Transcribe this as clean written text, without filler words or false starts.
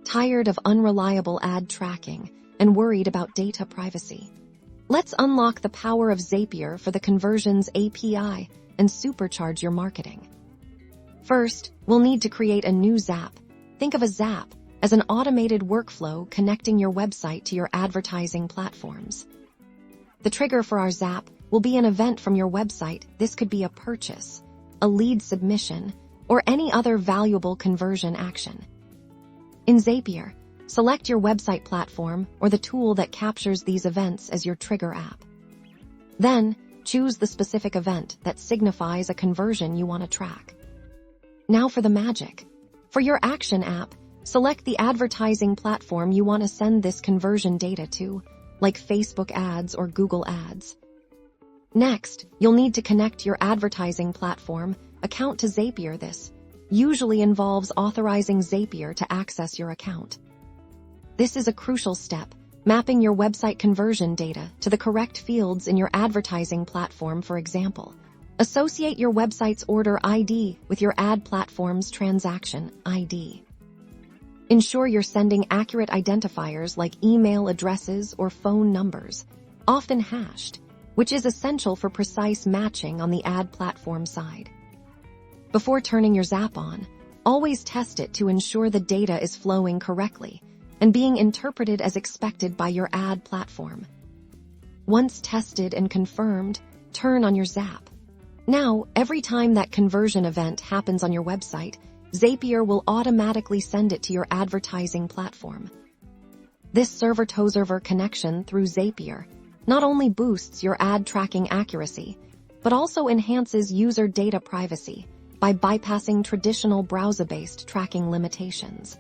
Tired of unreliable ad tracking and worried about data privacy? Let's unlock the power of Zapier for the Conversions API and supercharge your marketing. First, we'll need to create a new Zap. Think of a Zap as an automated workflow connecting your website to your advertising platforms. The trigger for our Zap will be an event from your website. This could be a purchase, a lead submission, or any other valuable conversion action. In Zapier, select your website platform or the tool that captures these events as your trigger app. Then, choose the specific event that signifies a conversion you want to track. Now for the magic. For your action app, select the advertising platform you want to send this conversion data to, like Facebook ads or Google ads. Next, you'll need to connect your advertising platform account to Zapier. This usually involves authorizing Zapier to access your account. This is a crucial step, mapping your website conversion data to the correct fields in your advertising platform. For example, associate your website's order ID with your ad platform's transaction ID. Ensure you're sending accurate identifiers like email addresses or phone numbers, often hashed, which is essential for precise matching on the ad platform side. Before turning your Zap on, always test it to ensure the data is flowing correctly and being interpreted as expected by your ad platform. Once tested and confirmed, turn on your Zap. Now, every time that conversion event happens on your website, Zapier will automatically send it to your advertising platform. This server-to-server connection through Zapier not only boosts your ad tracking accuracy, but also enhances user data privacy by bypassing traditional browser-based tracking limitations.